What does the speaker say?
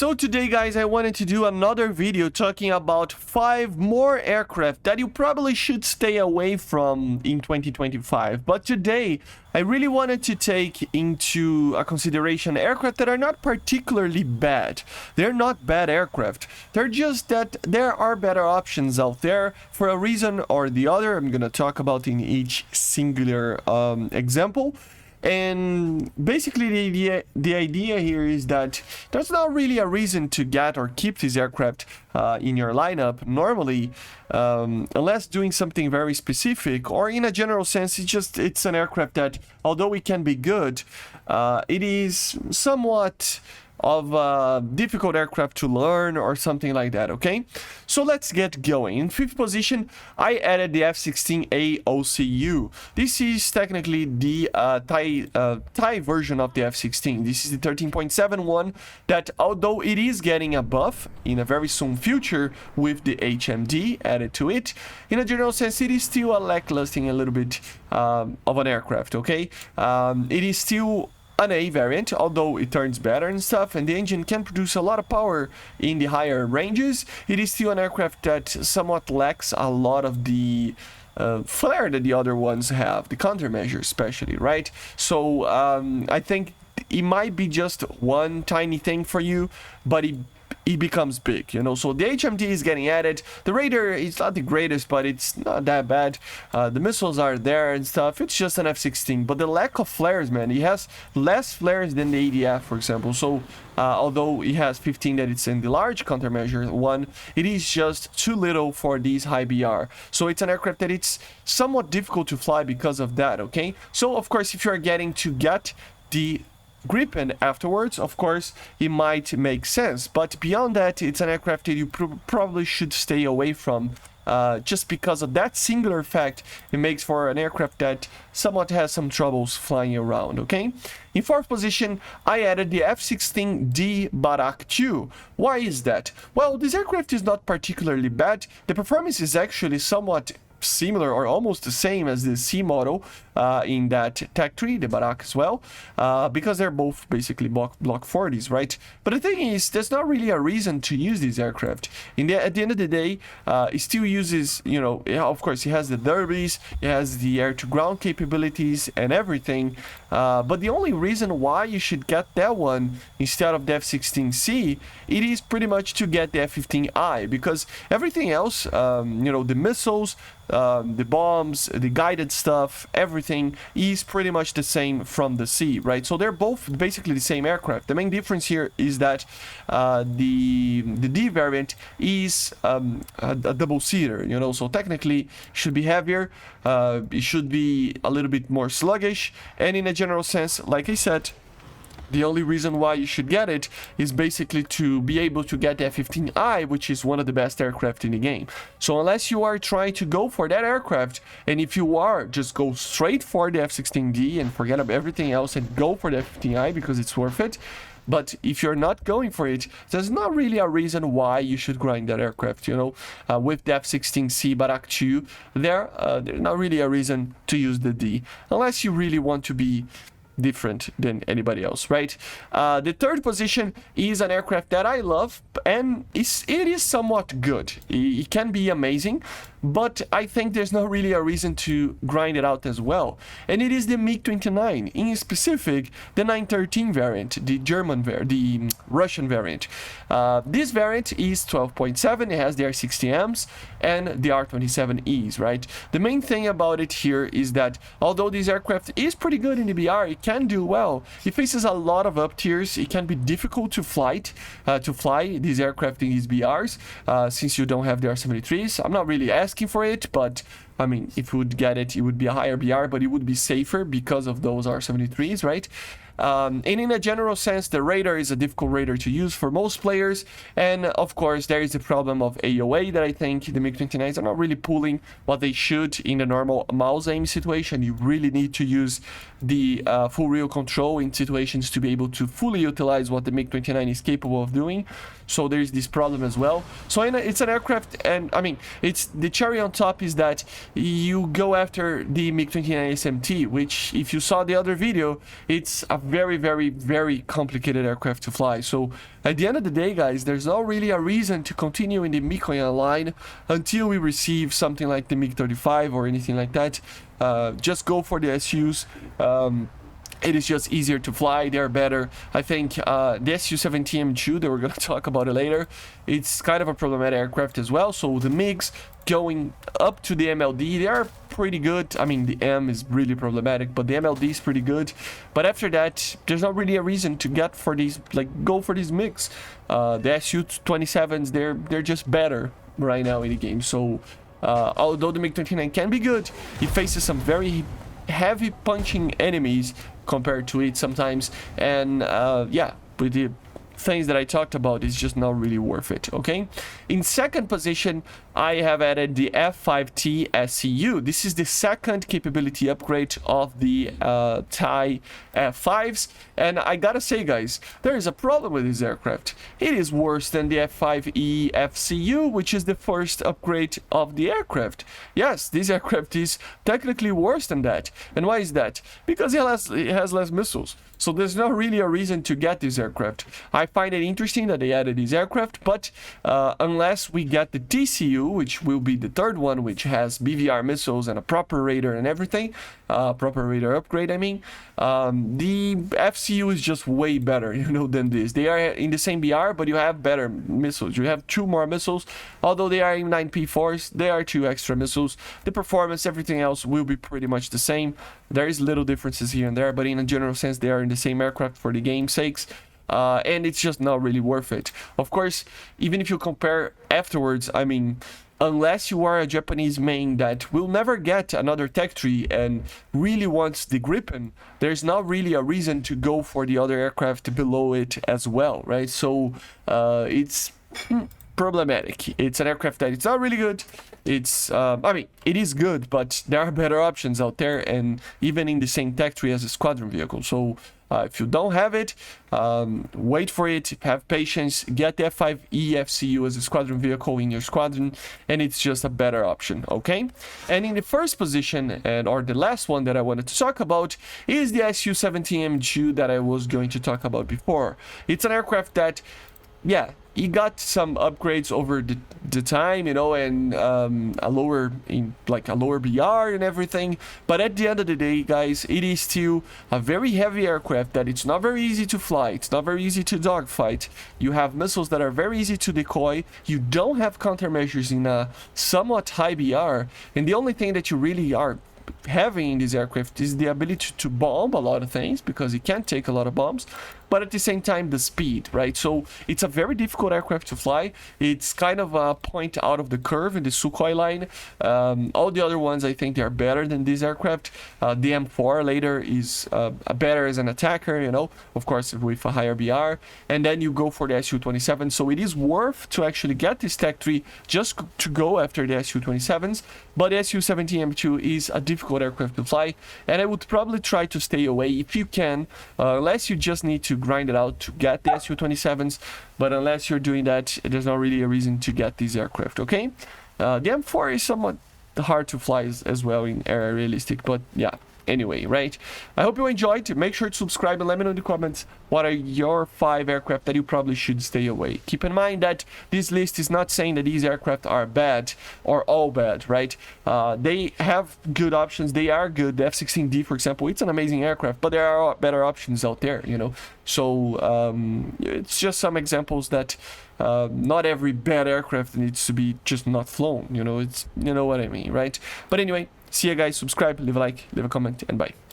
So today, guys, I wanted to do another video talking about 5 more aircraft that you probably should stay away from in 2025. But today, I really wanted to take into a consideration aircraft that are not particularly bad. They're not bad aircraft. They're just that there are better options out there for a reason or the other. I'm going to talk about in each singular example. And basically the idea here is that there's not really a reason to get or keep this aircraft in your lineup normally, unless doing something very specific, or in a general sense it's an aircraft that, although it can be good, it is somewhat of a difficult aircraft to learn or something like that. Okay, so let's get going. In 5th position, I added the F-16A OCU. This is technically the Thai version of the F-16. This is the 13.71 that, although it is getting a buff in a very soon future with the HMD added to it, in a general sense it is still a lackluster a little bit of an aircraft. Okay, it is still an A variant, although it turns better and stuff, and the engine can produce a lot of power in the higher ranges. It is still an aircraft that somewhat lacks a lot of the flair that the other ones have, the countermeasure especially, right? So I think it might be just one tiny thing for you, but it becomes big, you know. So the HMD is getting added. The radar is not the greatest, but it's not that bad. The missiles are there and stuff. It's just an F-16, but the lack of flares, man, it has less flares than the ADF, for example. So although it has 15 that it's in the large countermeasure one, it is just too little for these high BR. So it's an aircraft that it's somewhat difficult to fly because of that. Okay, so of course if you are getting to get the grip and afterwards, of course it might make sense, but beyond that it's an aircraft that you probably should stay away from, just because of that singular fact. It makes for an aircraft that somewhat has some troubles flying around. Okay, in 4th position I added the F-16D Barak II. Why is that? Well, this aircraft is not particularly bad. The performance is actually somewhat similar or almost the same as the C model in that Tech 3, the Barak as well, because they're both basically block 40s, right? But the thing is, there's not really a reason to use this aircraft. At the end of the day, it still uses, you know, of course it has the derbies, it has the air-to-ground capabilities and everything, but the only reason why you should get that one instead of the F-16C, it is pretty much to get the F-15I, because everything else, you know, the missiles, the bombs, the guided stuff, everything is pretty much the same from the C, right? So they're both basically the same aircraft. The main difference here is that the D variant is a double-seater, you know, so technically it should be heavier, it should be a little bit more sluggish, and in a general sense, like I said, the only reason why you should get it is basically to be able to get the F-15I, which is one of the best aircraft in the game. So unless you are trying to go for that aircraft, and if you are, just go straight for the F-16D and forget about everything else and go for the F-15I because it's worth it. But if you're not going for it, there's not really a reason why you should grind that aircraft, you know. With the F-16C Barak II, there's not really a reason to use the D, unless you really want to be different than anybody else, right? The 3rd position is an aircraft that I love, and it is somewhat good. It can be amazing, but I think there's not really a reason to grind it out as well. And it is the MiG-29, in specific the 913 variant, the Russian variant. This variant is 12.7, it has the R60Ms and the R27Es, right? The main thing about it here is that although this aircraft is pretty good in the BR, it can do well. It faces a lot of up tiers. It can be difficult to fly these aircraft in these BRs, since you don't have the R73s. I'm not really asking for it, but I mean, if you would get it, it would be a higher BR, but it would be safer because of those R73s, right? And in a general sense, the radar is a difficult radar to use for most players, and of course there is the problem of AOA that I think the MiG-29s are not really pulling what they should in the normal mouse aim situation. You really need to use the full real control in situations to be able to fully utilize what the MiG-29 is capable of doing. So there's this problem as well. So it's an aircraft, and I mean, it's the cherry on top is that you go after the MiG-29 SMT, which if you saw the other video, it's a very, very, very complicated aircraft to fly. So at the end of the day, guys, there's not really a reason to continue in the Mikoyan line until we receive something like the MiG-35 or anything like that. Just go for the SUs. It is just easier to fly. They're better. I think the Su-17M2 that we're going to talk about it later, it's kind of a problematic aircraft as well. So the MiGs going up to the MLD, they are pretty good. I mean, the M is really problematic, but the MLD is pretty good. But after that, there's not really a reason to get for these, like, go for these MiGs. The Su-27s, they're just better right now in the game. So although the MiG-29 can be good, it faces some very heavy punching enemies compared to it sometimes, and yeah, with the things that I talked about, it's just not really worth it. Okay, in second position I have added the F-5T SCU. This is the second capability upgrade of the Thai F-5s, and I gotta say, guys, there is a problem with this aircraft. It is worse than the F-5E FCU, which is the first upgrade of the aircraft. Yes, this aircraft is technically worse than that. And why is that? Because it has less missiles. So there's not really a reason to get this aircraft. I find it interesting that they added this aircraft, but unless we get the TCU, which will be the third one, which has BVR missiles and a proper radar and everything, proper radar upgrade, I mean, the FCU is just way better, you know, than this. They are in the same BR, but you have better missiles. You have 2 more missiles. Although they are in 9P4s, they are 2 extra missiles. The performance, everything else will be pretty much the same. There is little differences here and there, but in a general sense, they are in the same aircraft for the game's sakes. And it's just not really worth it. Of course, even if you compare afterwards, I mean, unless you are a Japanese main that will never get another tech tree and really wants the Gripen, there's not really a reason to go for the other aircraft below it as well, right? So it's problematic. It's an aircraft that it's not really good. It's I mean, it is good, but there are better options out there, and even in the same tech tree as a squadron vehicle. So if you don't have it, wait for it, have patience, get the F5E FCU as a squadron vehicle in your squadron, and it's just a better option, okay? And in the first position, or the last one that I wanted to talk about, is the Su-17M2 that I was going to talk about before. It's an aircraft that, yeah, he got some upgrades over the time, you know, and a lower BR and everything. But at the end of the day, guys, it is still a very heavy aircraft that it's not very easy to fly. It's not very easy to dogfight. You have missiles that are very easy to decoy. You don't have countermeasures in a somewhat high BR. And the only thing that you really are having in this aircraft is the ability to bomb a lot of things, because it can take a lot of bombs, but at the same time the speed, right? So it's a very difficult aircraft to fly. It's kind of a point out of the curve in the Sukhoi line. All the other ones, I think, they are better than this aircraft. The M4 later is better as an attacker, you know, of course with a higher BR, and then you go for the Su-27. So it is worth to actually get this tech tree just to go after the Su-27s, but the Su-17M2 is a difficult aircraft to fly, and I would probably try to stay away if you can, unless you just need to grind it out to get the Su-27s, but unless you're doing that, there's not really a reason to get this aircraft, okay? The M4 is somewhat hard to fly as well in Air Realistic, but yeah. Anyway, right? I hope you enjoyed. Make sure to subscribe and let me know in the comments what are your 5 aircraft that you probably should stay away. Keep in mind that this list is not saying that these aircraft are bad or all bad, right? They have good options. They are good. The F-16D, for example, it's an amazing aircraft, but there are better options out there, you know? So it's just some examples that not every bad aircraft needs to be just not flown, you know? It's, you know what I mean, right? But anyway, see you guys, subscribe, leave a like, leave a comment, and bye.